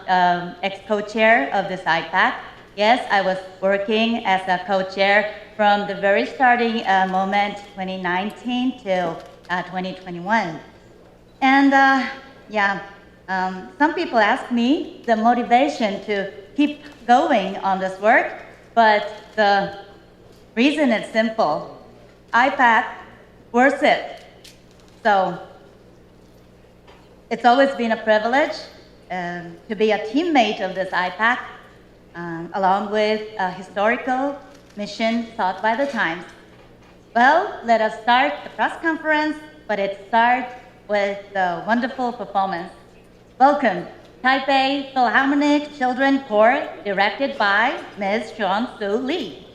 ex-co-chair of this IPAC. Yes, I was working as a co-chair from the very starting moment, 2019 till 2021. And some people ask me the motivation to keep going on this work, but the reason is simple. IPAC worth it. So it's always been a privilege to be a teammate of this IPAC, along with a historical mission sought by the times. Well, let us start the press conference, but it starts with the wonderful performance. Welcome, Taipei Philharmonic Children Corps, directed by Ms. Sean-Soo Lee.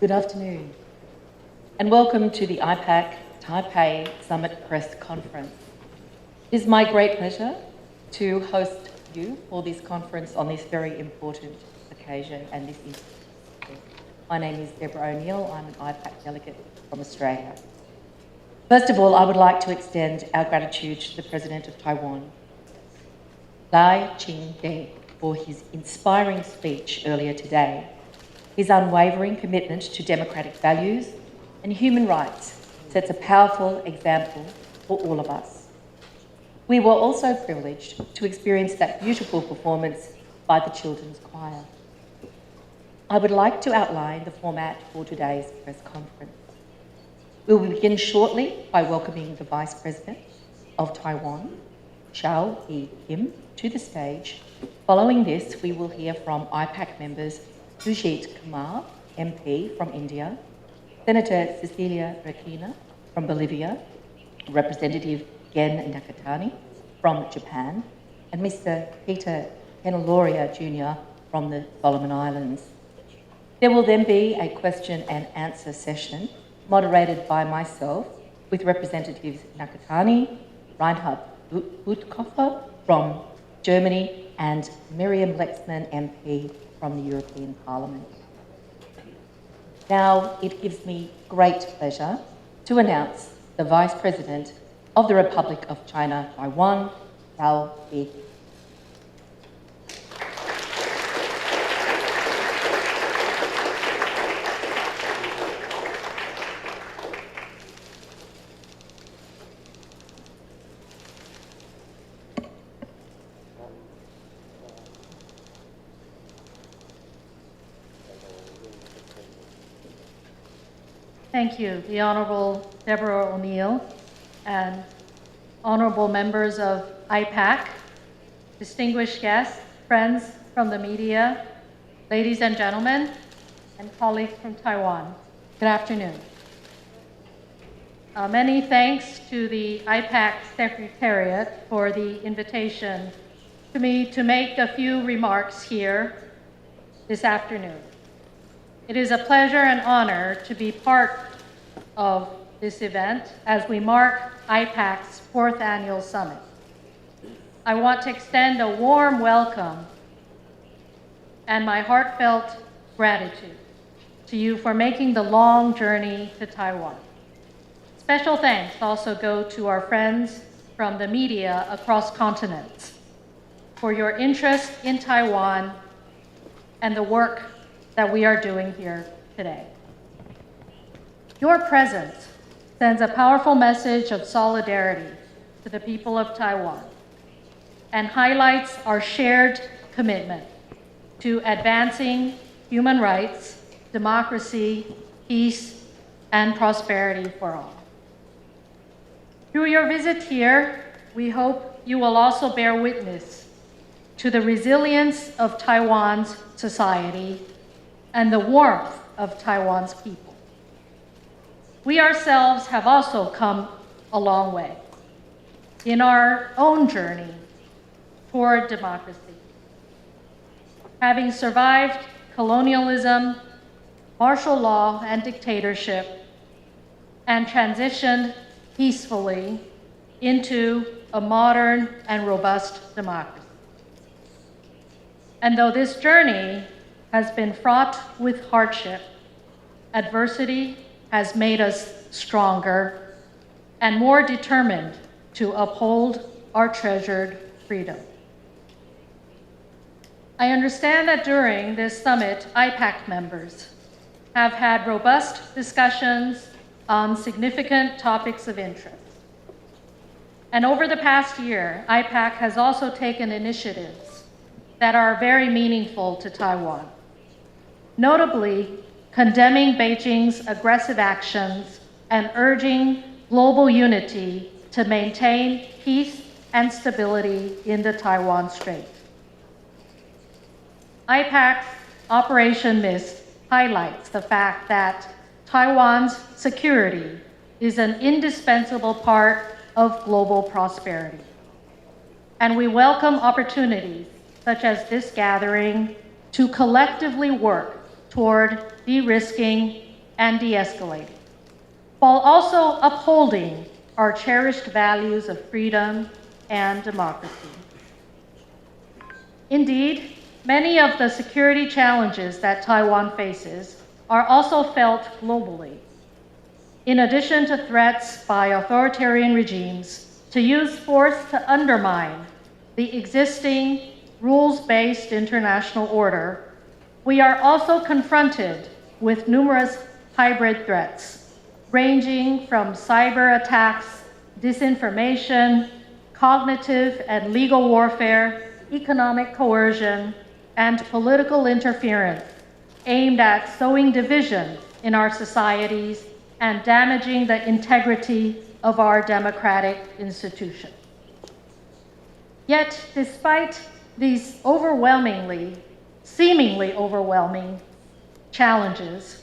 Good afternoon, and welcome to the IPAC Taipei Summit Press Conference. It is my great pleasure to host you for this conference on this very important occasion and this institute. My name is Deborah O'Neill. I'm an IPAC delegate from Australia. First of all, I would like to extend our gratitude to the President of Taiwan, Lai Ching-te, for his inspiring speech earlier today. His unwavering commitment to democratic values and human rights sets a powerful example for all of us. We were also privileged to experience that beautiful performance by the Children's Choir. I would like to outline the format for today's press conference. We will begin shortly by welcoming the Vice President of Taiwan, Chow E-Kim, to the stage. Following this, we will hear from IPAC members Sujit Kumar, MP from India, Senator Cecilia Requena from Bolivia, Representative Gen Nakatani from Japan, and Mr. Peter Penaloria Jr. from the Solomon Islands. There will then be a question and answer session moderated by myself with Representatives Nakatani, Reinhard Bütikofer from Germany, and Miriam Lexman, MP from the European Parliament. Now, it gives me great pleasure to announce the Vice President of the Republic of China, Taiwan, Chow E-Kim. Thank you, the Honorable Deborah O'Neill and honorable members of IPAC, distinguished guests, friends from the media, ladies and gentlemen, and colleagues from Taiwan. Good afternoon. Many thanks to the IPAC Secretariat for the invitation to me to make a few remarks here this afternoon. It is a pleasure and honor to be part of this event as we mark IPAC's 4th annual summit. I want to extend a warm welcome and my heartfelt gratitude to you for making the long journey to Taiwan. Special thanks also go to our friends from the media across continents for your interest in Taiwan and the work that we are doing here today. Your presence sends a powerful message of solidarity to the people of Taiwan and highlights our shared commitment to advancing human rights, democracy, peace, and prosperity for all. Through your visit here, we hope you will also bear witness to the resilience of Taiwan's society and the warmth of Taiwan's people. We ourselves have also come a long way in our own journey toward democracy. Having survived colonialism, martial law, and dictatorship, and transitioned peacefully into a modern and robust democracy. And though this journey has been fraught with hardship, adversity has made us stronger and more determined to uphold our treasured freedom. I understand that during this summit, IPAC members have had robust discussions on significant topics of interest. And over the past year, IPAC has also taken initiatives that are very meaningful to Taiwan, notably condemning Beijing's aggressive actions and urging global unity to maintain peace and stability in the Taiwan Strait. IPAC's Operation Mist highlights the fact that Taiwan's security is an indispensable part of global prosperity. And we welcome opportunities such as this gathering to collectively work toward de-risking and de-escalating, while also upholding our cherished values of freedom and democracy. Indeed, many of the security challenges that Taiwan faces are also felt globally. In addition to threats by authoritarian regimes to use force to undermine the existing rules-based international order, we are also confronted with numerous hybrid threats, ranging from cyber attacks, disinformation, cognitive and legal warfare, economic coercion, and political interference aimed at sowing division in our societies and damaging the integrity of our democratic institutions. Yet, despite these seemingly overwhelming challenges,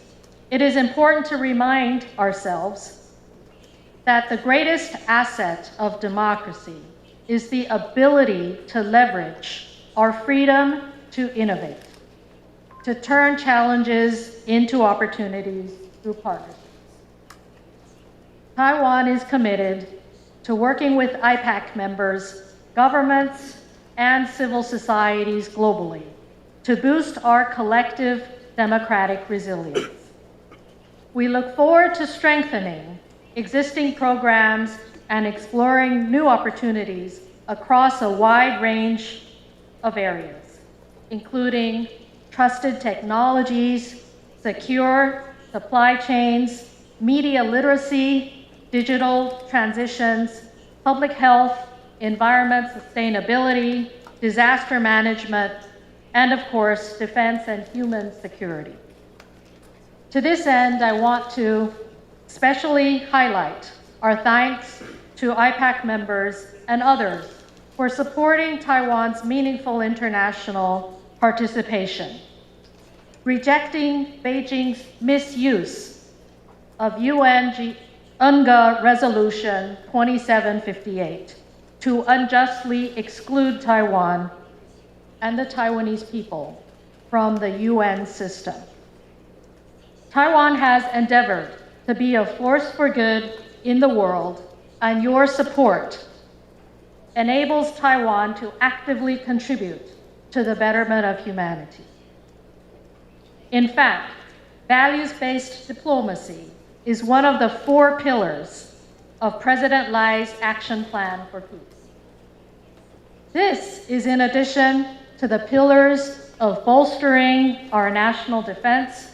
it is important to remind ourselves that the greatest asset of democracy is the ability to leverage our freedom to innovate, to turn challenges into opportunities through partnerships. Taiwan is committed to working with IPAC members, governments, and civil societies globally to boost our collective democratic resilience. We look forward to strengthening existing programs and exploring new opportunities across a wide range of areas, including trusted technologies, secure supply chains, media literacy, digital transitions, public health, environment sustainability, disaster management, and of course, defense and human security. To this end, I want to especially highlight our thanks to IPAC members and others for supporting Taiwan's meaningful international participation, rejecting Beijing's misuse of UNGA Resolution 2758 to unjustly exclude Taiwan and the Taiwanese people from the UN system. Taiwan has endeavored to be a force for good in the world, and your support enables Taiwan to actively contribute to the betterment of humanity. In fact, values-based diplomacy is one of the 4 pillars of President Lai's Action Plan for Peace. This is in addition to the pillars of bolstering our national defense,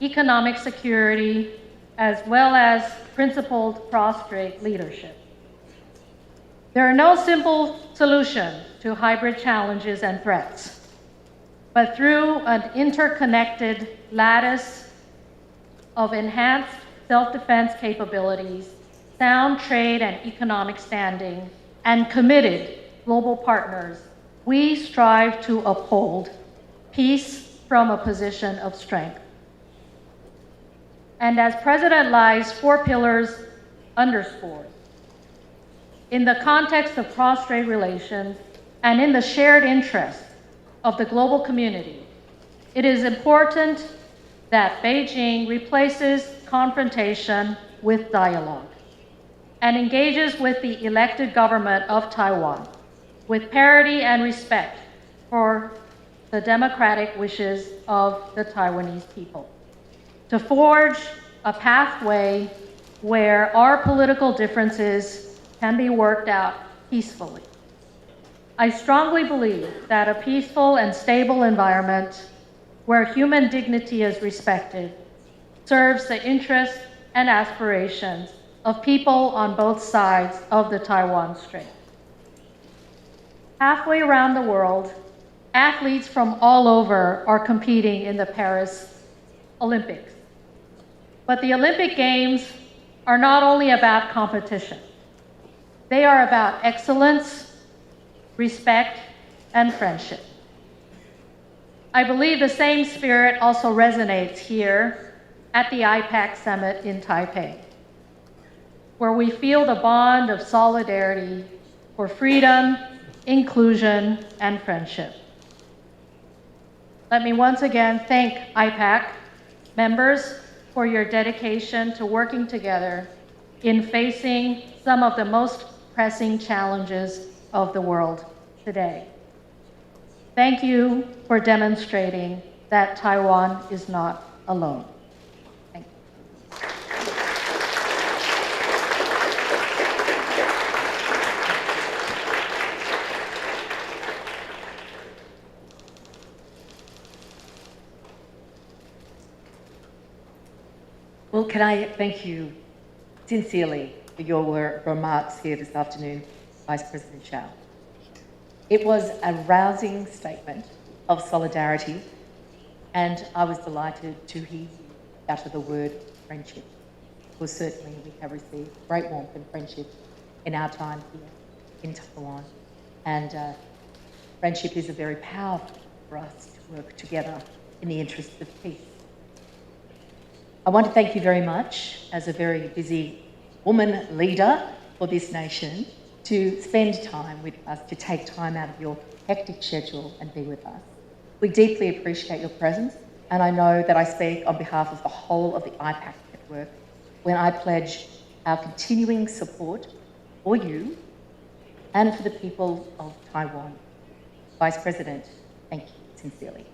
economic security, as well as principled cross-strait leadership. There are no simple solutions to hybrid challenges and threats, but through an interconnected lattice of enhanced self-defense capabilities, sound trade and economic standing, and committed global partners, we strive to uphold peace from a position of strength. And as President Lai's 4 pillars underscore, in the context of cross-strait relations and in the shared interests of the global community, it is important that Beijing replaces confrontation with dialogue and engages with the elected government of Taiwan with parity and respect for the democratic wishes of the Taiwanese people, to forge a pathway where our political differences can be worked out peacefully. I strongly believe that a peaceful and stable environment where human dignity is respected serves the interests and aspirations of people on both sides of the Taiwan Strait. Halfway around the world, athletes from all over are competing in the Paris Olympics. But the Olympic Games are not only about competition. They are about excellence, respect, and friendship. I believe the same spirit also resonates here at the IPAC Summit in Taipei, where we feel the bond of solidarity for freedom, inclusion, and friendship. Let me once again thank IPAC members, for your dedication to working together in facing some of the most pressing challenges of the world today. Thank you for demonstrating that Taiwan is not alone. Thank you. Well, can I thank you sincerely for your remarks here this afternoon, Vice President Xiao. It was a rousing statement of solidarity, and I was delighted to hear you utter the word friendship, because certainly we have received great warmth and friendship in our time here in Taiwan, and friendship is a very powerful for us to work together in the interests of peace. I want to thank you very much as a very busy woman leader for this nation to spend time with us, to take time out of your hectic schedule and be with us. We deeply appreciate your presence, and I know that I speak on behalf of the whole of the IPAC network when I pledge our continuing support for you and for the people of Taiwan. Vice President, thank you sincerely.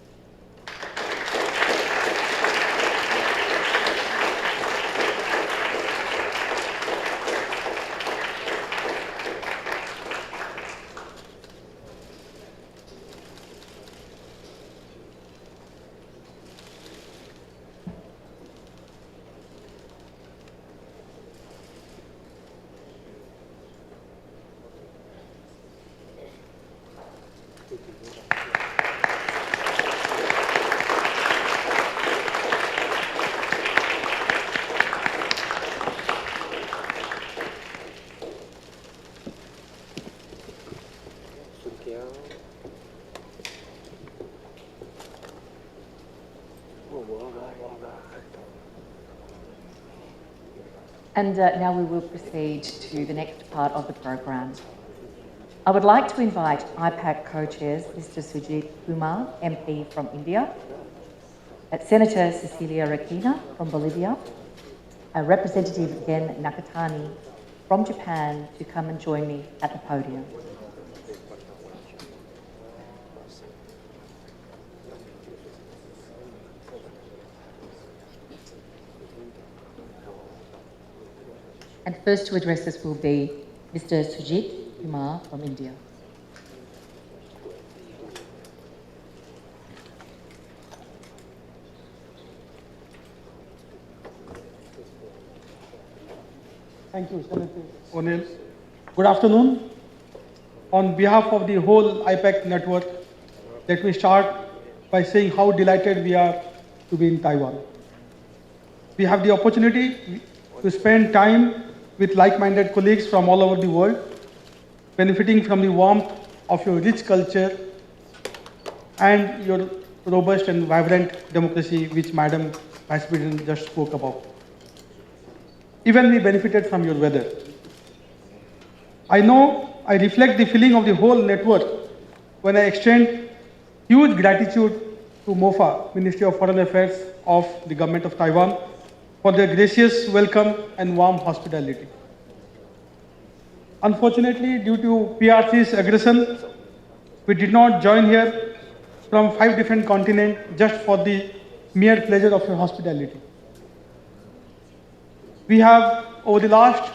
And now we will proceed to the next part of the program. I would like to invite IPAC co-chairs Mr. Sujit Kumar, MP from India, Senator Cecilia Rakina from Bolivia, Representative Gen Nakatani from Japan to come and join me at the podium. And first to address us will be Mr. Sujit Kumar from India. Thank you, Senator O'Neill. Good afternoon. On behalf of the whole IPAC network, let me start by saying how delighted we are to be in Taiwan. We have the opportunity to spend time with like-minded colleagues from all over the world, benefiting from the warmth of your rich culture and your robust and vibrant democracy, which Madam Vice President just spoke about. Even we benefited from your weather. I know I reflect the feeling of the whole network when I extend huge gratitude to MOFA, Ministry of Foreign Affairs of the Government of Taiwan, for their gracious welcome and warm hospitality. Unfortunately, due to PRC's aggression, we did not join here from 5 different continents just for the mere pleasure of your hospitality. We have, over the last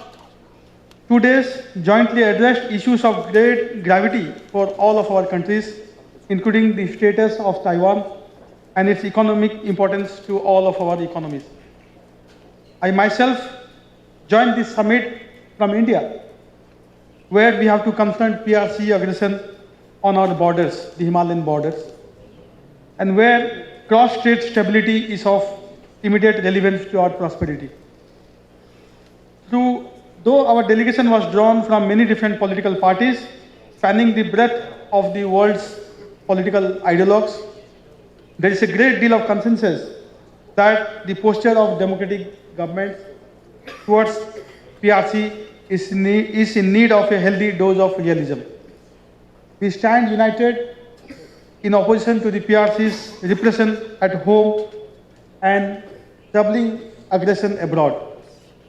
2 days, jointly addressed issues of great gravity for all of our countries, including the status of Taiwan and its economic importance to all of our economies. I myself joined this summit from India, where we have to confront PRC aggression on our borders, the Himalayan borders, and where cross-strait stability is of immediate relevance to our prosperity. Though our delegation was drawn from many different political parties, spanning the breadth of the world's political ideologues, there is a great deal of consensus that the posture of democratic governments towards PRC is in need of a healthy dose of realism. We stand united in opposition to the PRC's repression at home and troubling aggression abroad.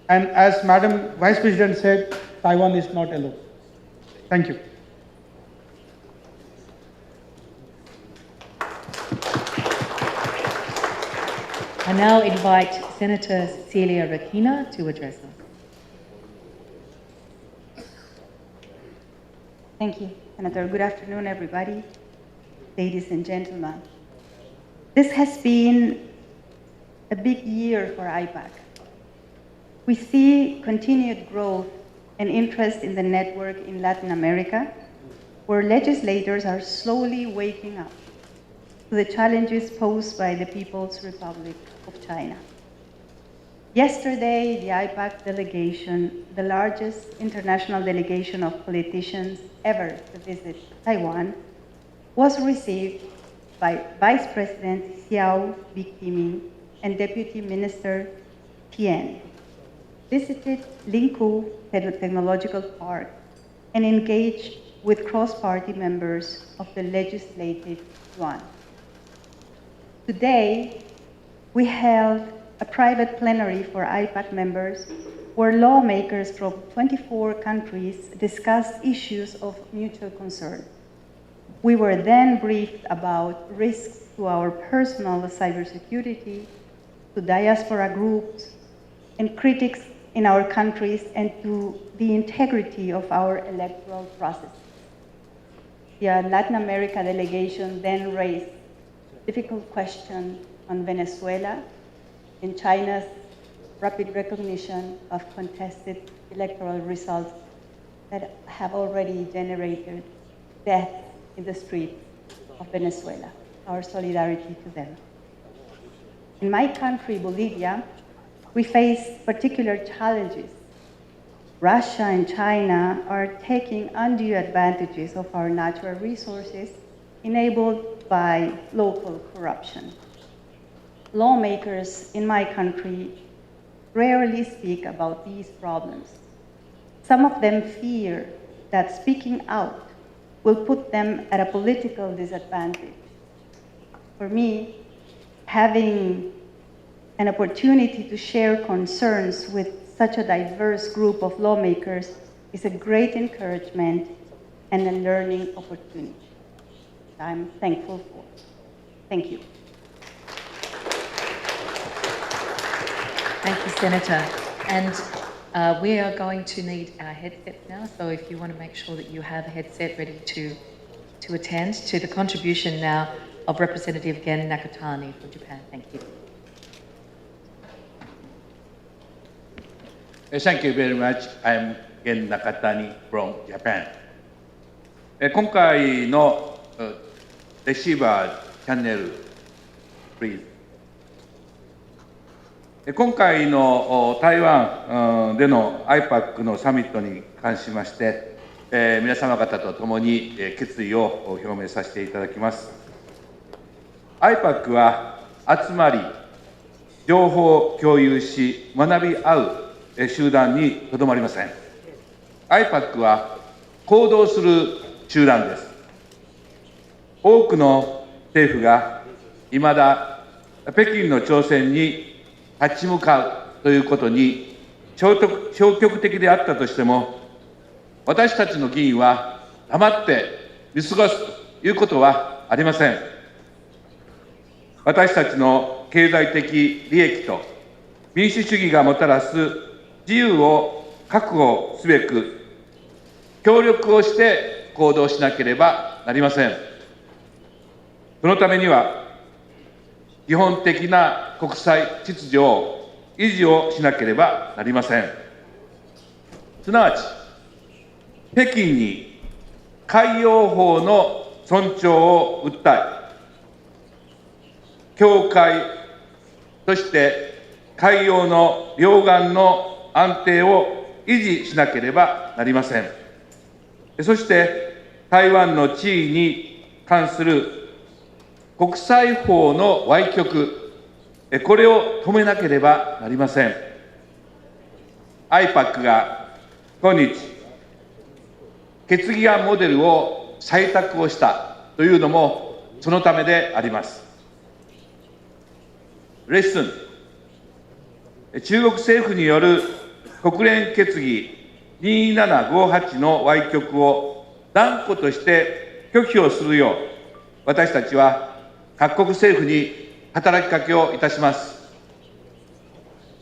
And as Madam Vice President said, Taiwan is not alone. Thank you. I now invite Senator Cecilia Rakina to address us. Thank you, Senator. Good afternoon, everybody, ladies and gentlemen. This has been a big year for IPAC. We see continued growth and interest in the network in Latin America, where legislators are slowly waking up to the challenges posed by the People's Republic of China. Yesterday, the IPAC delegation, the largest international delegation of politicians ever to visit Taiwan, was received by Vice President Xiao Bikiming and Deputy Minister Tian, visited Lingkou Technological Park, and engaged with cross-party members of the Legislative Yuan. Today, we held a private plenary for IPAC members where lawmakers from 24 countries discussed issues of mutual concern. We were then briefed about risks to our personal cybersecurity, to diaspora groups, and critics in our countries, and to the integrity of our electoral process. The Latin America delegation then raised difficult questions on Venezuela and China's rapid recognition of contested electoral results that have already generated death in the streets of Venezuela. Our solidarity to them. In my country, Bolivia, we face particular challenges. Russia and China are taking undue advantages of our natural resources enabled by local corruption. Lawmakers in my country rarely speak about these problems. Some of them fear that speaking out will put them at a political disadvantage. For me, having an opportunity to share concerns with such a diverse group of lawmakers is a great encouragement and a learning opportunity I'm thankful for. Thank you. Thank you, Senator. And we are going to need our headsets now, so if you want to make sure that you have a headset ready to attend to the contribution now of Representative Gen Nakatani from Japan. Thank you. Thank you very much. I'm Gen Nakatani from Japan. 今回のレシーバーチャンネル、please。今回の台湾での IPAC のサミットに関しまして、皆様方と共に決意を表明させていただきます。IPAC は集まり、情報を共有し、学び合う集団にとどまりません。IPAC は行動する集団です。多くの政府がいまだ北京の挑戦に立ち向かうということに消極的であったとしても、私たちの議員は黙って見過ごすということはありません。私たちの経済的利益と民主主義がもたらす自由を確保すべく、協力をして行動しなければなりません。そのためには、基本的な国際秩序を維持をしなければなりません。すなわち、北京に海洋法の尊重を訴え、境界、そして海洋の両岸の安定を維持しなければなりません。そして、台湾の地位に関する国際法の歪曲、これを止めなければなりません。IPAC が今日、決議案モデルを採択をしたというのもそのためであります。Listen, 中国政府による国連決議2758の歪曲を断固として拒否をするよう、私たちは各国政府に働きかけをいたします。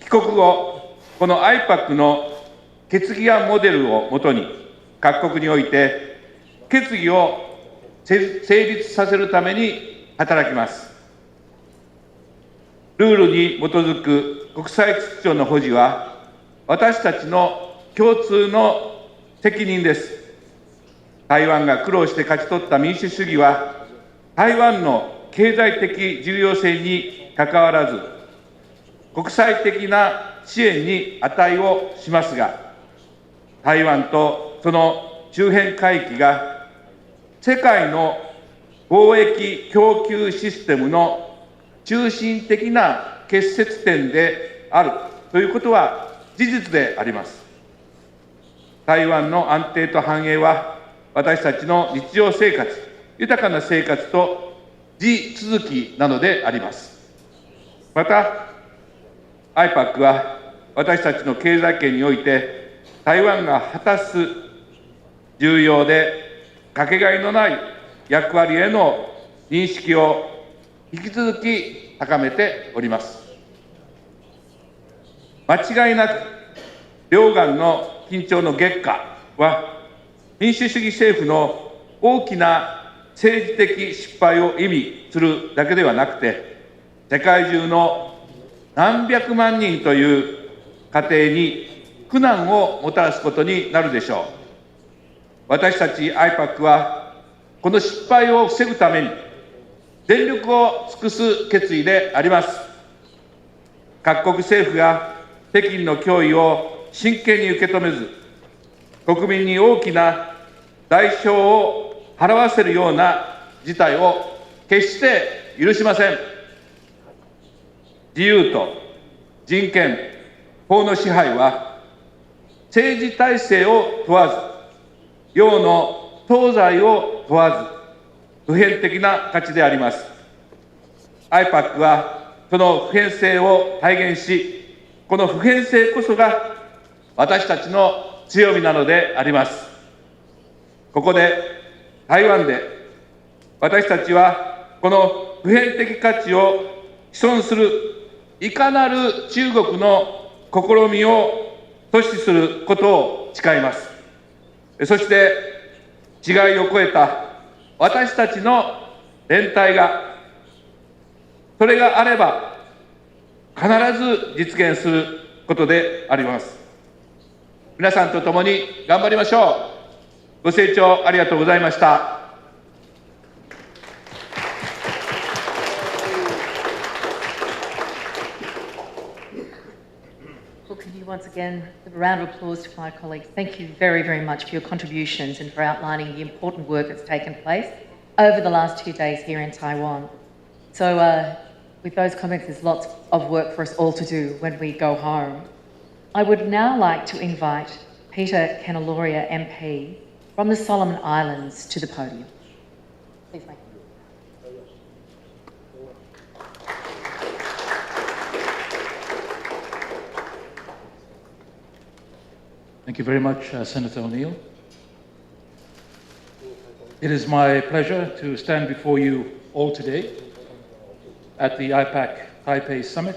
帰国後、この IPAC の決議案モデルをもとに、各国において決議を成立させるために働きます。ルールに基づく国際秩序の保持は、私たちの共通の責任です。台湾が苦労して勝ち取った民主主義は、台湾の経済的重要性にかかわらず、国際的な支援に値をしますが、台湾とその周辺海域が世界の貿易供給システムの中心的な結節点であるということは事実であります。台湾の安定と繁栄は、私たちの日常生活、豊かな生活と地続きなのであります。また、IPAC は私たちの経済圏において、台湾が果たす重要でかけがえのない役割への認識を引き続き高めております。間違いなく、両岸の緊張の激化は、民主主義政府の大きな政治的失敗を意味するだけではなくて、世界中の何百万人という家庭に苦難をもたらすことになるでしょう。私たち IPAC は、この失敗を防ぐために、全力を尽くす決意であります。各国政府が北京の脅威を真剣に受け止めず、国民に大きな代償を払わせるような事態を決して許しません。自由と人権、法の支配は、政治体制を問わず、洋の東西を問わず、普遍的な価値であります。IPAC はその普遍性を体現し、この普遍性こそが私たちの強みなのであります。ここで台湾で、私たちはこの普遍的価値を毀損するいかなる中国の試みを阻止することを誓います。そして違いを超えた私たちの連帯が、それがあれば必ず実現することであります。皆さんと共に頑張りましょう。ご清聴ありがとうございました。Well, can you once again give a round of applause to my colleagues? Thank you very, very much for your contributions and for outlining the important work that's taken place over the last 2 days here in Taiwan. So with those comments, there's lots of work for us all to do when we go home. I would now like to invite Peter Cannelloria MP from the Solomon Islands to the podium. Please make Thank you very much, Senator O'Neill. It is my pleasure to stand before you all today at the IPAC Taipei Summit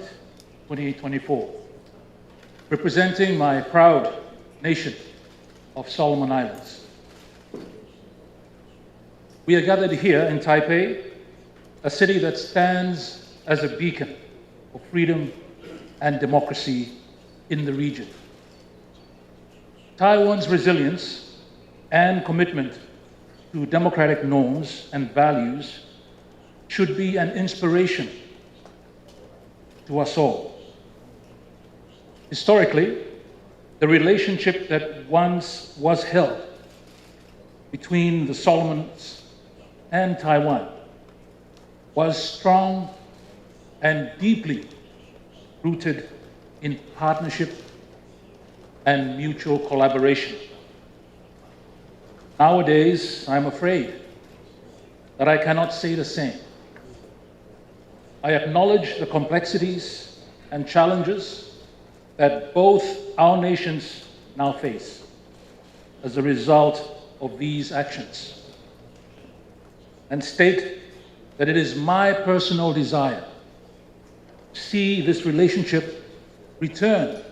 2024, representing my proud nation of Solomon Islands. We are gathered here in Taipei, a city that stands as a beacon of freedom and democracy in the region. Taiwan's resilience and commitment to democratic norms and values should be an inspiration to us all. Historically, the relationship that once was held between the Solomons and Taiwan was strong and deeply rooted in partnership and mutual collaboration. Nowadays, I'm afraid that I cannot say the same. I acknowledge the complexities and challenges that both our nations now face as a result of these actions, and state that it is my personal desire to see this relationship return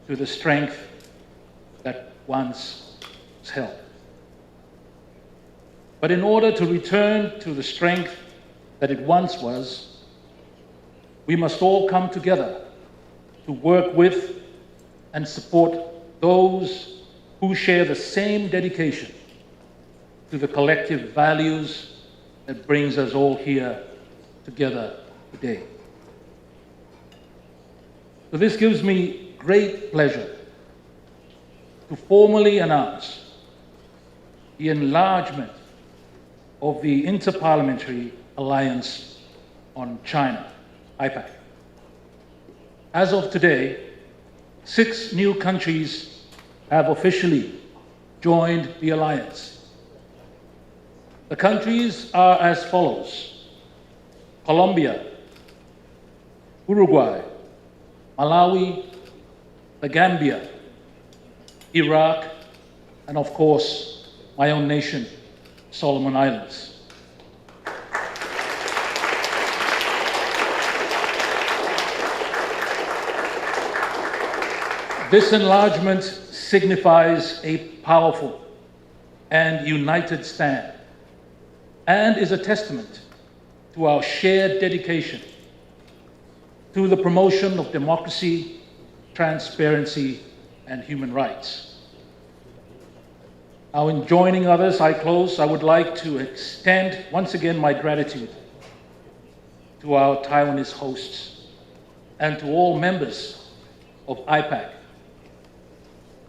to the strength that once was held. But in order to return to the strength that it once was, we must all come together to work with and support those who share the same dedication to the collective values that brings us all here together today. So this gives me great pleasure to formally announce the enlargement of the Interparliamentary Alliance on China, IPAC. As of today, 6 new countries have officially joined the alliance. The countries are as follows: Colombia, Uruguay, Malawi, the Gambia, Iraq, and of course, my own nation, Solomon Islands. This enlargement signifies a powerful and united stand, and is a testament to our shared dedication to the promotion of democracy, transparency, and human rights. Now, in joining others, I would like to extend once again my gratitude to our Taiwanese hosts and to all members of IPAC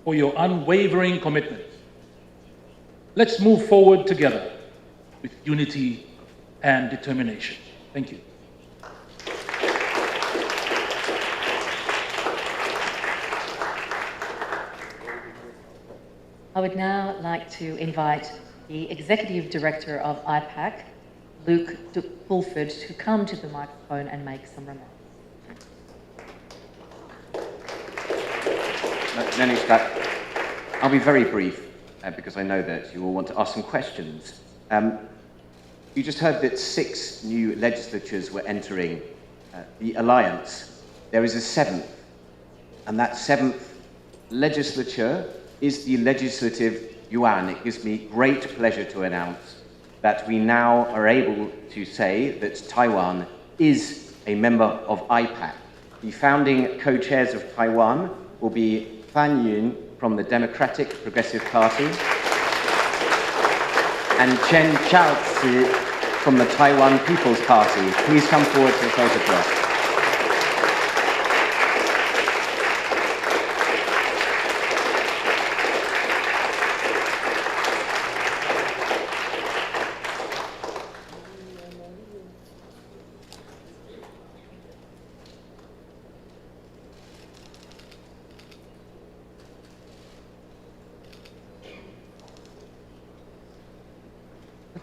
for your unwavering commitment. Let's move forward together with unity and determination. Thank you. I would now like to invite the Executive Director of IPAC, Luke Fulford, to come to the microphone and make some remarks. I'll be very brief because I know that you all want to ask some questions. You just heard that 6 new legislatures were entering the alliance. There is a 7th, and that 7th legislature is the legislative yuan. It gives me great pleasure to announce that we now are able to say that Taiwan is a member of IPAC. The founding co-chairs of Taiwan will be Fan Yun from the Democratic Progressive Party and Chen Chaozi from the Taiwan People's Party. Please come forward to the photograph.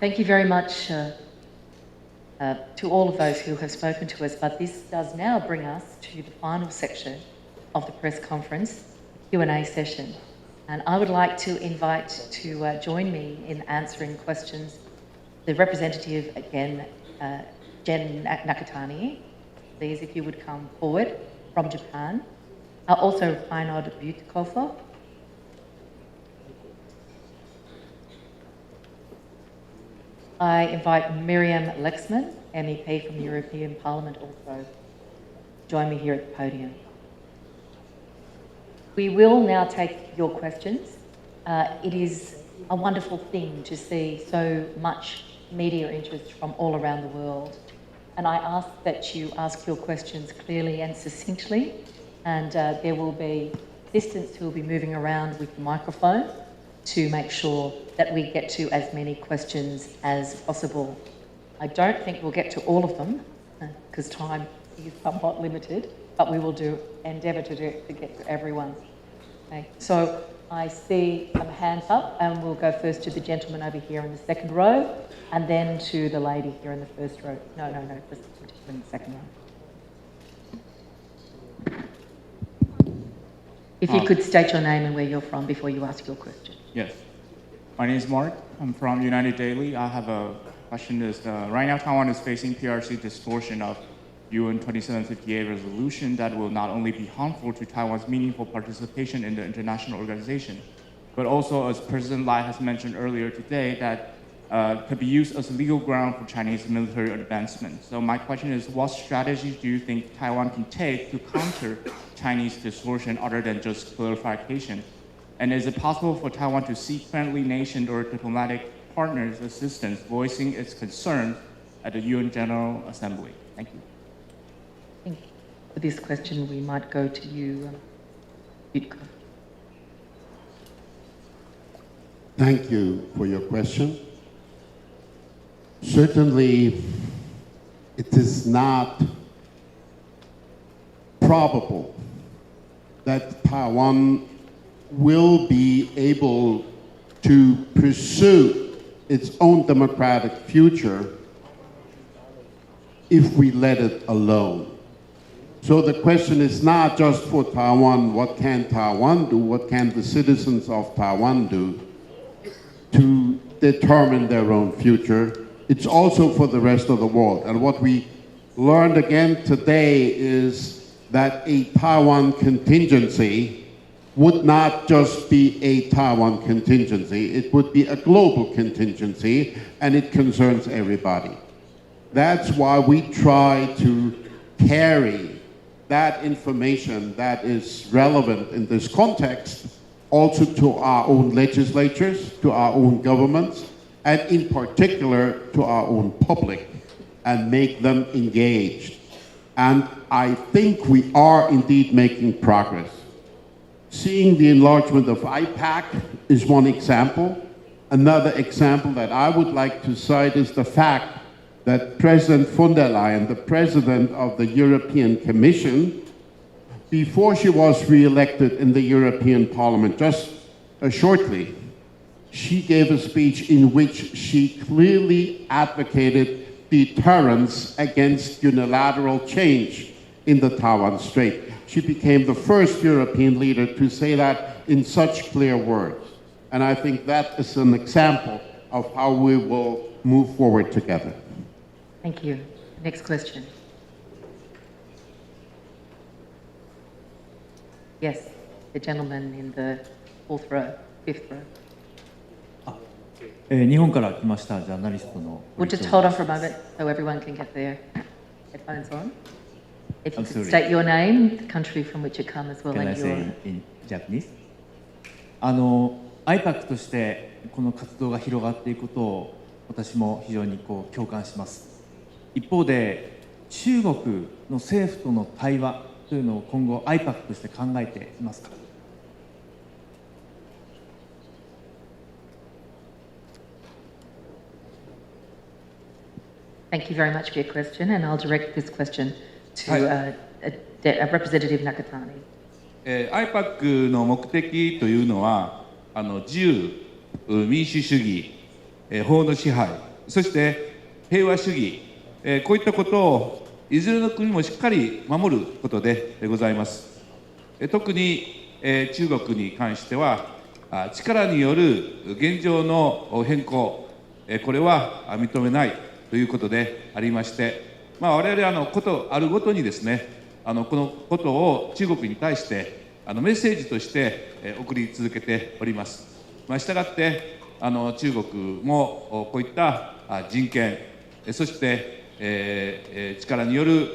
Thank you very much to all of those who have spoken to us, but this does now bring us to the final section of the press conference, Q&A session. And I would like to invite to join me in answering questions the representative again, Jen Nakatani. Please, if you would come forward from Japan. Also, Reinhard Bütikofer. I invite Miriam Lexman, MEP from the European Parliament, also join me here at the podium. We will now take your questions. It is a wonderful thing to see so much media interest from all around the world. And I ask that you ask your questions clearly and succinctly, and there will be assistants who will be moving around with the microphone to make sure that we get to as many questions as possible. I don't think we'll get to all of them because time is somewhat limited, but we will endeavour to get to everyone. Okay. So I see some hands up, and we'll go first to the gentleman over here in the second row, and then to the lady here in the first row. No, first in the second row. If you could state your name and where you're from before you ask your question. Yes. My name is Mark. I'm from United Daily. I have a question. Right now, Taiwan is facing PRC distortion of UN 2758 resolution that will not only be harmful to Taiwan's meaningful participation in the international organization, but also, as President Lai has mentioned earlier today, that could be used as a legal ground for Chinese military advancement. So my question is, what strategies do you think Taiwan can take to counter Chinese distortion other than just clarification? And is it possible for Taiwan to seek friendly nation or diplomatic partners' assistance, voicing its concerns at the UN General Assembly? Thank you. I think for this question, we might go to you, Yutko. Thank you for your question. Certainly, it is not probable that Taiwan will be able to pursue its own democratic future if we let it alone. So the question is not just for Taiwan, what can Taiwan do, what can the citizens of Taiwan do to determine their own future. It's also for the rest of the world. And what we learned again today is that a Taiwan contingency would not just be a Taiwan contingency, it would be a global contingency, and it concerns everybody. That's why we try to carry that information that is relevant in this context also to our own legislatures, to our own governments, and in particular to our own public, and make them engaged. And I think we are indeed making progress. Seeing the enlargement of IPAC is one example. Another example that I would like to cite is the fact that President von der Leyen, the President of the European Commission, before she was re-elected in the European Parliament, just shortly, she gave a speech in which she clearly advocated deterrence against unilateral change in the Taiwan Strait. She became the first European leader to say that in such clear words. And I think that is an example of how we will move forward together. Thank you. Next question. Yes, the gentleman in the fourth row, fifth row. 日本から来ましたジャーナリストの We'll just hold on for a moment so everyone can get their headphones on. If you could state your name, the country from which you come as well, Can I and say your... in Japanese? IPAC としてこの活動が広がっていくことを私も非常に共感します。一方で中国の政府との対話というのを今後 IPAC として考えていますか。Thank you very much for your question, and I'll direct this question to Representative Nakatani. IPAC の目的というのは自由、民主主義、法の支配、そして平和主義、こういったことをいずれの国もしっかり守ることでございます。特に中国に関しては力による現状の変更、これは認めないということでありまして、我々ことあるごとにですね、このことを中国に対してメッセージとして送り続けております。したがって中国もこういった人権、そして力による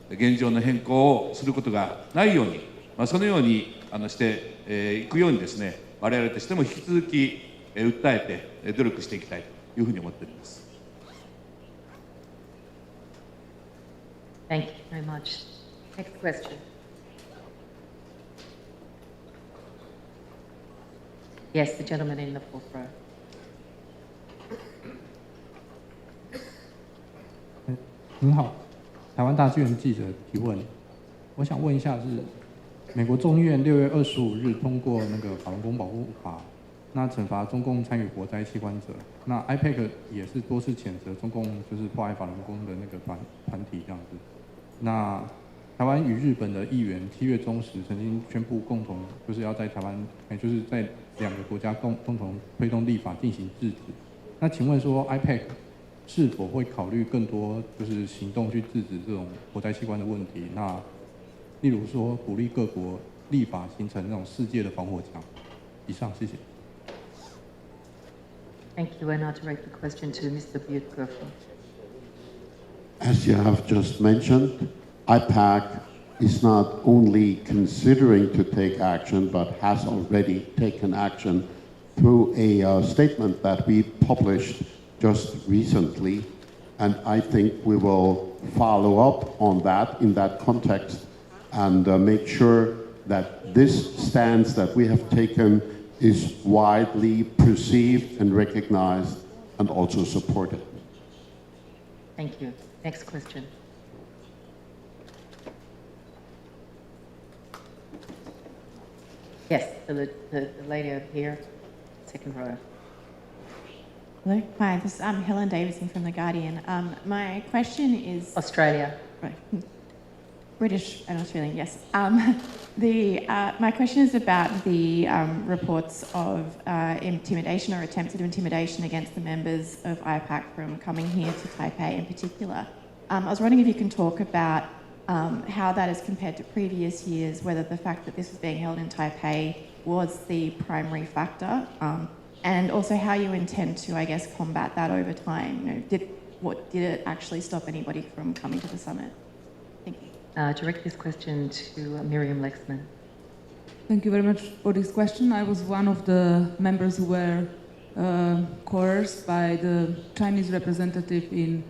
現状の変更をすることがないように、そのようにしていくようにですね、我々としても引き続き訴えて努力していきたいというふうに思っております。Thank you very much. Next question. Yes, the gentleman in the fourth row. 您好，台湾大纪元记者提问，我想问一下是，美国众议院6月25日通过那个法轮功保护法，那惩罚中共参与火灾器官者，那 IPAC 也是多次谴责中共就是破坏法轮功的那个团体这样子。那台湾与日本的议员7月中时曾经宣布共同就是要在台湾，就是在2个国家共同推动立法进行制止。那请问说 IPAC 是否会考虑更多就是行动去制止这种活摘器官的问题？那例如说鼓励各国立法形成那种世界的防火墙。以上，谢谢。Thank you. I now direct the question to Mr. Buetker. As you have just mentioned, IPAC is not only considering to take action, but has already taken action through a statement that we published just recently. And I think we will follow up on that in that context and make sure that this stance that we have taken is widely perceived and recognized and also supported. Thank you. Next question. Yes, the lady over here, second row. Hello, hi, this is Helen Davidson from The Guardian. My question is... Australia. Right. British and Australian, yes. My question is about the reports of intimidation or attempted intimidation against the members of IPAC from coming here to Taipei in particular. I was wondering if you can talk about how that is compared to previous years, whether the fact that this was being held in Taipei was the primary factor, and also how you intend to, I guess, combat that over time. Did it actually stop anybody from coming to the summit? Thank you. Direct this question to Miriam Lexman. Thank you very much for this question. I was one of the members who were coerced by the Chinese representative in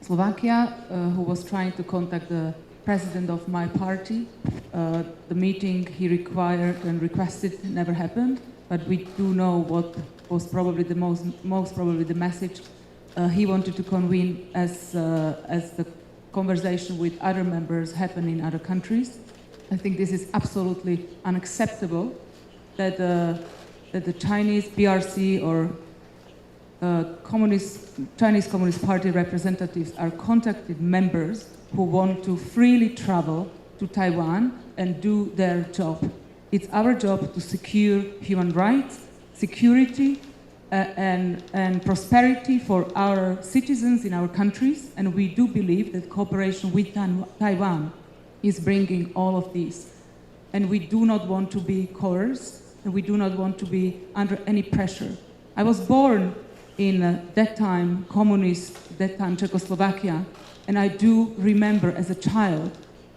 Slovakia, who was trying to contact the president of my party. The meeting he required and requested never happened, but we do know what was probably the most probably the message he wanted to convene as the conversation with other members happen in other countries. I think this is absolutely unacceptable that the Chinese PRC or Chinese Communist Party representatives are contacting members who want to freely travel to Taiwan and do their job. It's our job to secure human rights, security, and prosperity for our citizens in our countries, and we do believe that cooperation with Taiwan is bringing all of these. And we do not want to be coerced, and we do not want to be under any pressure. I was born in that time Czechoslovakia, and I do remember as a child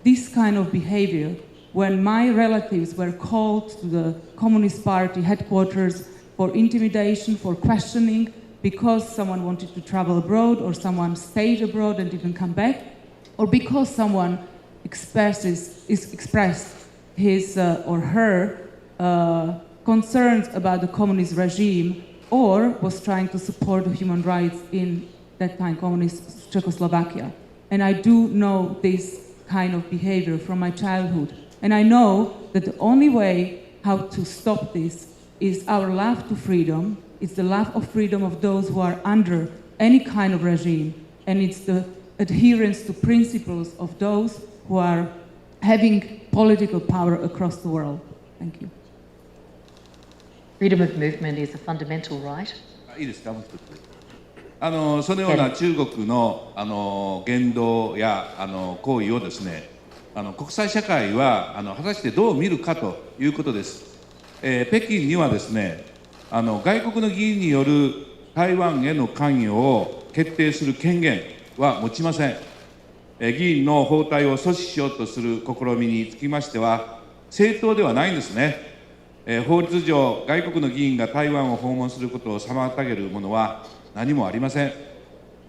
this kind of behavior when my relatives were called to the Communist Party headquarters for intimidation, for questioning, because someone wanted to travel abroad or someone stayed abroad and didn't come back, or because someone expressed his or her concerns about the communist regime or was trying to support the human rights in that time communist Czechoslovakia. And I do know this kind of behavior from my childhood. And I know that the only way how to stop this is our love to freedom. It's the love of freedom of those who are under any kind of regime. And it's the adherence to principles of those who are having political power across the world. Thank you. Freedom of movement is a fundamental right. いいですか、もう一つ。そのような中国の言動や行為をですね、国際社会は果たしてどう見るかということです。北京にはですね、外国の議員による台湾への関与を決定する権限は持ちません。議員の訪台を阻止しようとする試みにつきましては、正当ではないんですね。法律上、外国の議員が台湾を訪問することを妨げるものは何もありません。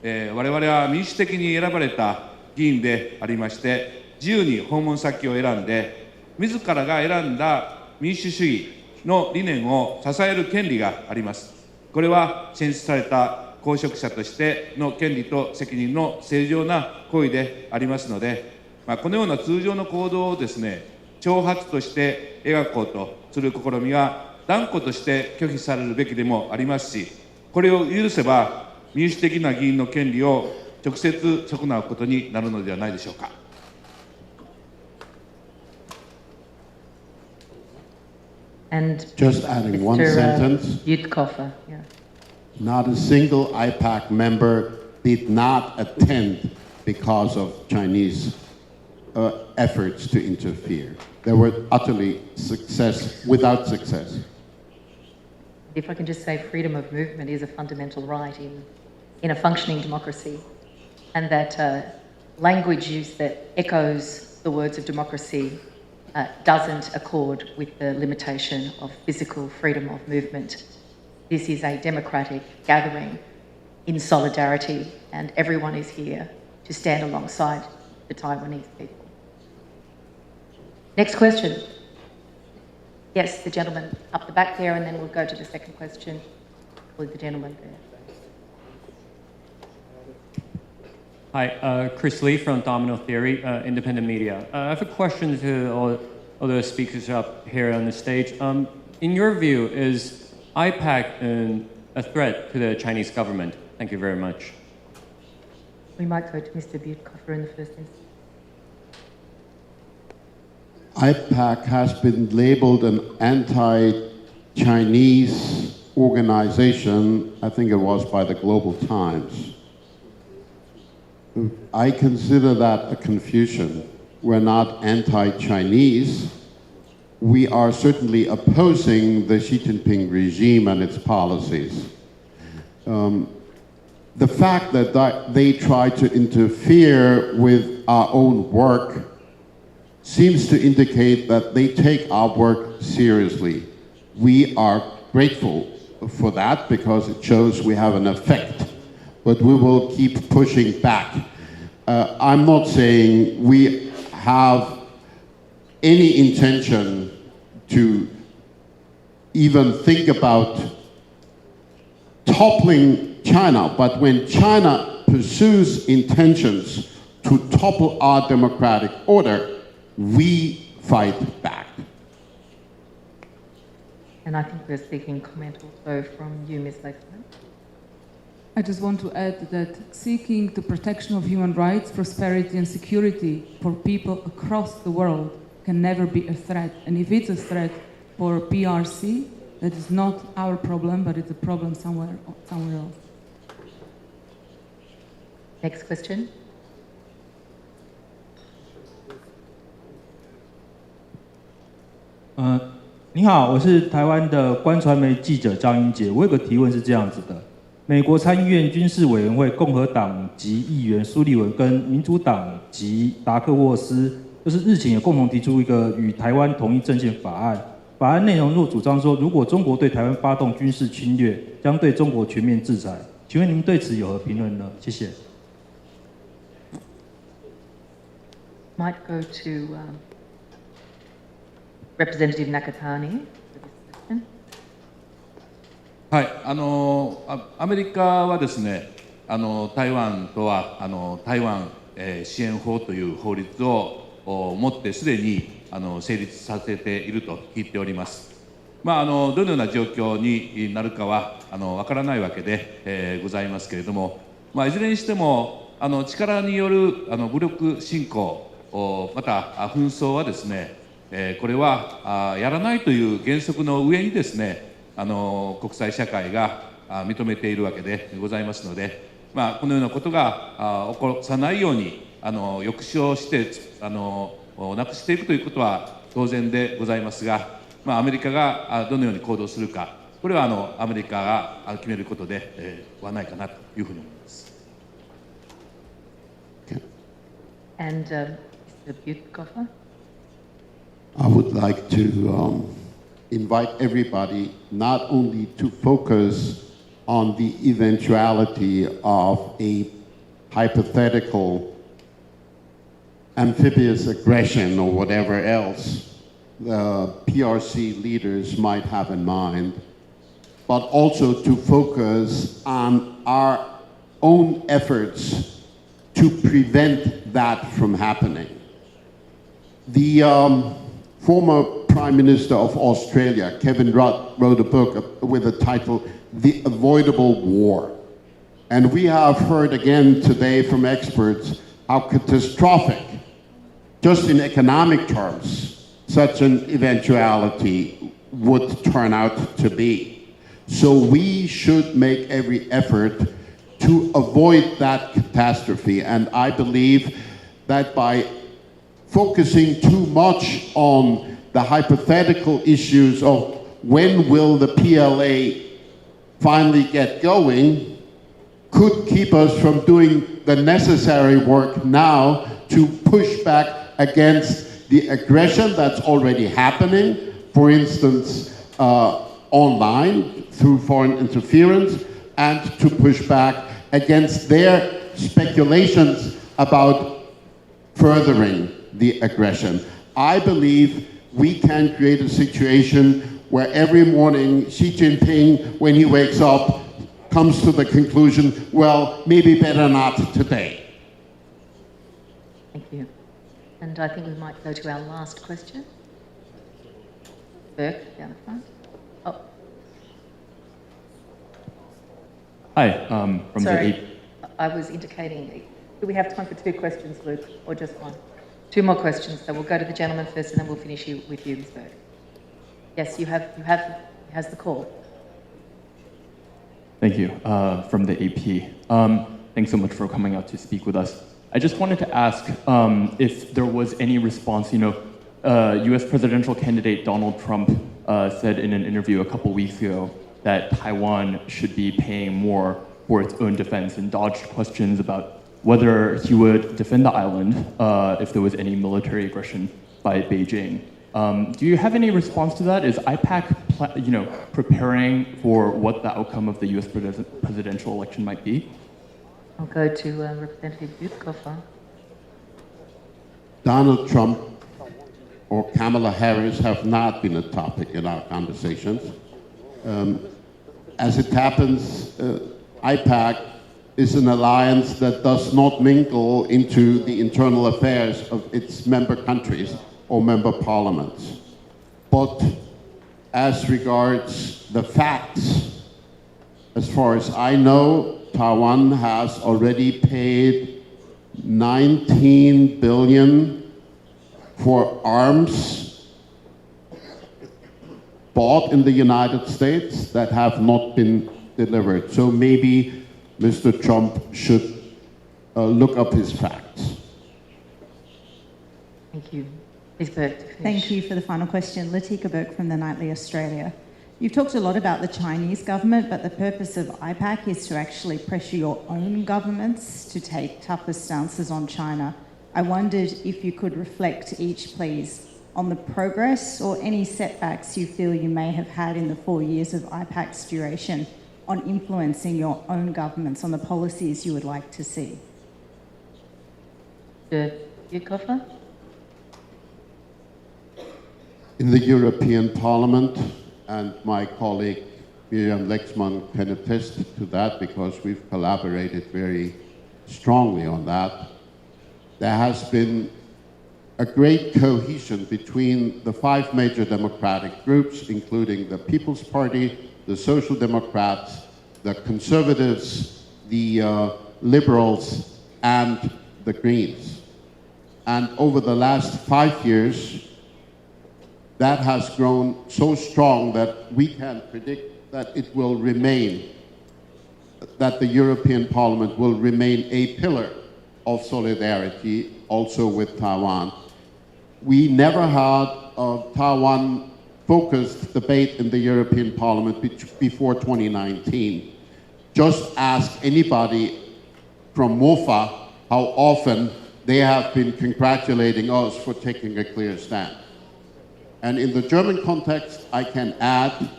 我々は民主的に選ばれた議員でありまして、自由に訪問先を選んで、自らが選んだ民主主義の理念を支える権利があります。これは選出された公職者としての権利と責任の正常な行為でありますので、このような通常の行動をですね、挑発として描こうとする試みは断固として拒否されるべきでもありますし、これを許せば民主的な議員の権利を直接損なうことになるのではないでしょうか。And Just adding Mr. one sentence. Butkoffer, yeah. Not a single IPAC member did not attend because of Chinese efforts to interfere. They were utterly without success. If I can just say, freedom of movement is a fundamental right in a functioning democracy, and that language use that echoes the words of democracy doesn't accord with the limitation of physical freedom of movement. This is a democratic gathering in solidarity, and everyone is here to stand alongside the Taiwanese people. Next question. Yes, the gentleman up the back there, and then we'll go to the second question with the gentleman there. Hi, Chris Lee from Domino Theory, independent media. I have a question to all the speakers up here on the stage. In your view, is IPAC a threat to the Chinese government? Thank you very much. We might go to Mr. Butkoffer in the first instance. IPAC has been labeled an anti-Chinese organization, I think it was by the Global Times. I consider that a confusion. We're not anti-Chinese. We are certainly opposing the Xi Jinping regime and its policies. The fact that they try to interfere with our own work seems to indicate that they take our work seriously. We are grateful for that because it shows we have an effect, but we will keep pushing back. I'm not saying we have any intention to even think about toppling China, but when China pursues intentions to topple our democratic order, we fight back. And I think we're seeking comment also from you, Ms. Lakeman. I just want to add that seeking the protection of human rights, prosperity and security for people across the world can never be a threat. And if it's a threat for PRC, that is not our problem, but it's a problem somewhere else. Next question. 你好，我是台湾的观传媒记者张英杰。我有个提问是这样子的：美国参议院军事委员会共和党籍议员苏利文跟民主党籍达克沃斯，就是日前也共同提出一个与台湾同一阵线法案。法案内容若主张说，如果中国对台湾发动军事侵略，将对中国全面制裁。请问您对此有何评论呢？谢谢。Might go to Representative Nakatani for this question. はい、アメリカはですね、台湾とは台湾支援法という法律をもってすでに成立させていると聞いております。どのような状況になるかはわからないわけで、ございますけれども、いずれにしても力による武力侵攻また紛争はですね、これはやらないという原則の上にですね、国際社会が認めているわけでございますので、このようなことが起こさないように抑止をしてなくしていくということは当然でございますが、アメリカがどのように行動するか、これはアメリカが決めることではないかなというふうに思います。And Mr. Butkoffer. I would like to invite everybody not only to focus on the eventuality of a hypothetical amphibious aggression or whatever else the PRC leaders might have in mind, but also to focus on our own efforts to prevent that from happening. The former Prime Minister of Australia, Kevin Rudd, wrote a book with the title, The Avoidable War. And we have heard again today from experts how catastrophic, just in economic terms, such an eventuality would turn out to be. So we should make every effort to avoid that catastrophe. And I believe that by focusing too much on the hypothetical issues of when will the PLA finally get going could keep us from doing the necessary work now to push back against the aggression that's already happening, for instance, online through foreign interference, and to push back against their speculations about furthering the aggression. I believe we can create a situation where every morning Xi Jinping, when he wakes up, comes to the conclusion, well, maybe better not today. Thank you. And I think we might go to our last question. Burke, down the front. Oh. Hi, from Sorry, I was indicating, do we have time for 2 questions, Luke, or just 1? 2 more questions, so we'll go to the gentleman first and then we'll finish with you, Ms. Burke. Yes, he has the call. Thank you, from the AP. Thanks so much for coming out to speak with us. I just wanted to ask if there was any response. US presidential candidate Donald Trump said in an interview a couple weeks ago that Taiwan should be paying more for its own defense and dodged questions about whether he would defend the island if there was any military aggression by Beijing. Do you have any response to that? Is IPAC preparing for what the outcome of the US presidential election might be? I'll go to Representative Butkoffer. Donald Trump or Kamala Harris have not been a topic in our conversations. As it happens, IPAC is an alliance that does not mingle into the internal affairs of its member countries or member parliaments. But as regards the facts, as far as I know, Taiwan has already paid 19 billion for arms bought in the United States that have not been delivered. So maybe Mr. Trump should look up his facts. Thank you. Ms. Burke. Thank you for the final question. Latika Burke from the Nightly Australia. You've talked a lot about the Chinese government, but the purpose of IPAC is to actually pressure your own governments to take tougher stances on China. I wondered if you could reflect each, please, on the progress or any setbacks you feel you may have had in the 4 years of IPAC's duration on influencing your own governments on the policies you would like to see. Butkoffer? In the European Parliament, and my colleague Miriam Lexman can attest to that because we've collaborated very strongly on that. There has been a great cohesion between the 5 major democratic groups, including the People's Party, the Social Democrats, the Conservatives, the Liberals, and the Greens. And over the last 5 years, that has grown so strong that we can predict that it will remain, that the European Parliament will remain a pillar of solidarity also with Taiwan. We never had a Taiwan-focused debate in the European Parliament before 2019. Just ask anybody from MOFA how often they have been congratulating us for taking a clear stand. And in the German context, I can add,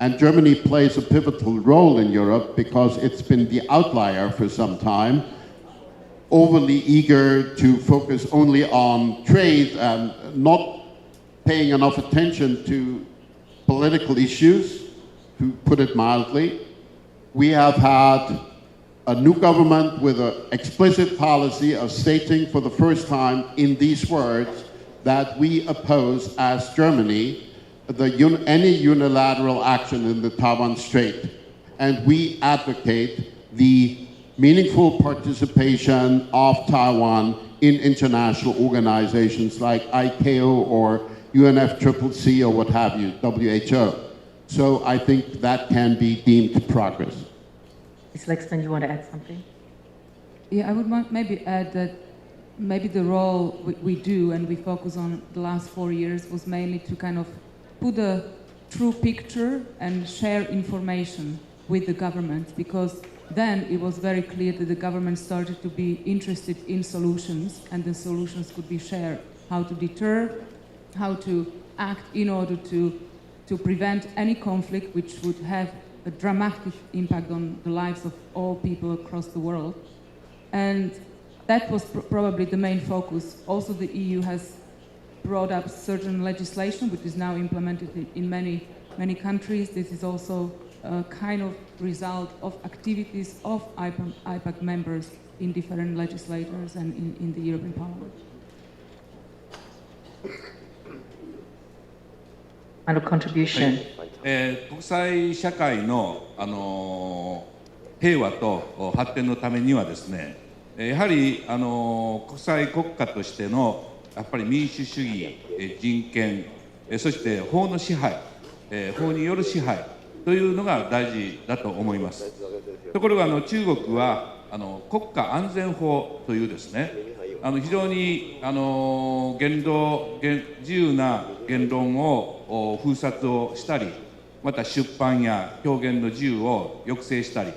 and Germany plays a pivotal role in Europe because it's been the outlier for some time, overly eager to focus only on trade and not paying enough attention to political issues, to put it mildly. We have had a new government with an explicit policy of stating for the first time in these words that we oppose, as Germany, any unilateral action in the Taiwan Strait. And we advocate the meaningful participation of Taiwan in international organizations like ICAO or UNFCCC or what have you, WHO. So I think that can be deemed progress. Ms. Lexman, you want to add something? Yeah, I would maybe add that maybe the role we do and we focus on the last 4 years was mainly to kind of put a true picture and share information with the government, because then it was very clear that the government started to be interested in solutions, and the solutions could be shared. How to deter, how to act in order to prevent any conflict which would have a dramatic impact on the lives of all people across the world. And that was probably the main focus. Also, the EU has brought up certain legislation which is now implemented in many countries. This is also a kind of result of activities of IPAC members in different legislators and in the European Parliament. Final contribution. 国際社会の、平和と発展のためにはですね、やはり国際国家としてのやっぱり民主主義、人権、そして法の支配、法による支配というのが大事だと思います。ところが中国は国家安全法というですね、非常に自由な言論を封殺をしたり、また出版や表現の自由を抑制したり、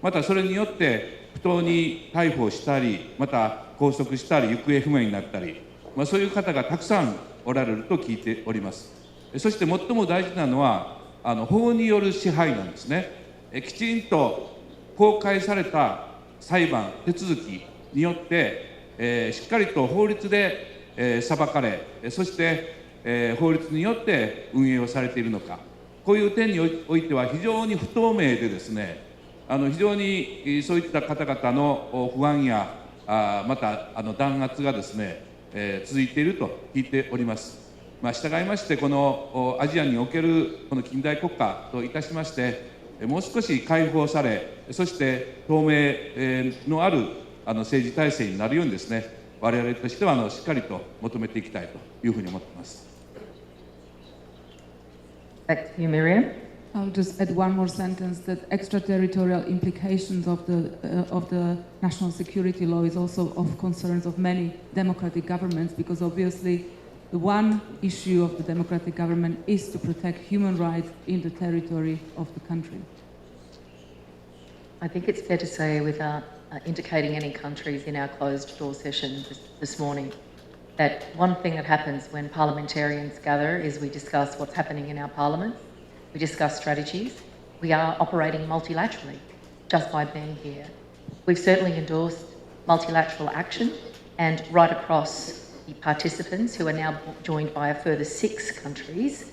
またそれによって不当に逮捕したり、また拘束したり、行方不明になったり、そういう方がたくさんおられると聞いております。そして最も大事なのは法による支配なんですね。きちんと公開された裁判手続きによって、しっかりと法律で、裁かれ、そして、法律によって運営をされているのか、こういう点においては非常に不透明でですね、非常にそういった方々の不安やまた弾圧がですね、続いていると聞いております。従いましてこのアジアにおけるこの近代国家といたしましてもう少し解放され、そして透明のある政治体制になるようにですね、我々としてはしっかりと求めていきたいというふうに思っています。Back to you, Miriam. I'll just add one more sentence that extraterritorial implications of the national security law is also of concerns of many democratic governments, because obviously the one issue of the democratic government is to protect human rights in the territory of the country. I think it's fair to say, without indicating any countries in our closed door session this morning, that one thing that happens when parliamentarians gather is we discuss what's happening in our parliament, we discuss strategies, we are operating multilaterally just by being here. We've certainly endorsed multilateral action, and right across the participants, who are now joined by a further 6 countries,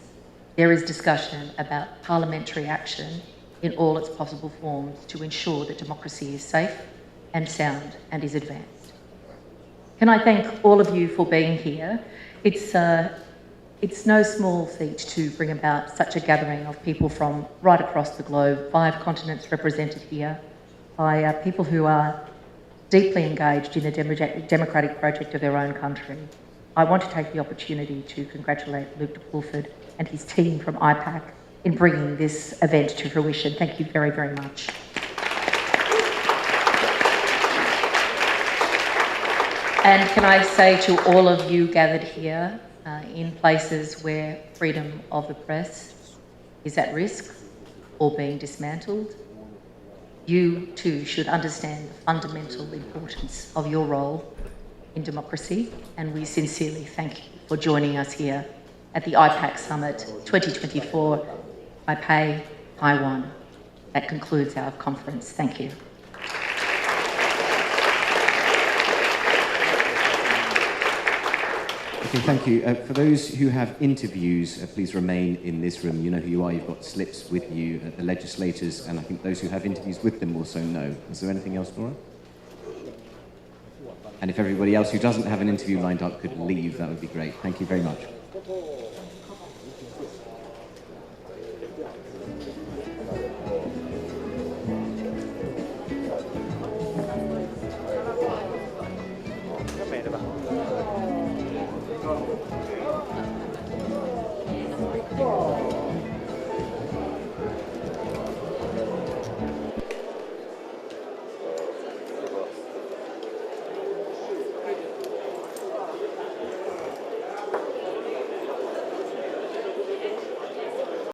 there is discussion about parliamentary action in all its possible forms to ensure that democracy is safe and sound and is advanced. Can I thank all of you for being here? It's no small feat to bring about such a gathering of people from right across the globe, 5 continents represented here, by people who are deeply engaged in the democratic project of their own country. I want to take the opportunity to congratulate Luke de Pulford and his team from IPAC in bringing this event to fruition. Thank you very, very much. And can I say to all of you gathered here in places where freedom of the press is at risk or being dismantled, you too should understand the fundamental importance of your role in democracy, and we sincerely thank you for joining us here at the IPAC Summit 2024, Taipei, Taiwan. That concludes our conference. Thank you. Okay, thank you. For those who have interviews, please remain in this room. You know who you are. You've got slips with you. The legislators, and I think those who have interviews with them also know. Is there anything else, Laura? And if everybody else who doesn't have an interview lined up could leave, that would be great. Thank you very much.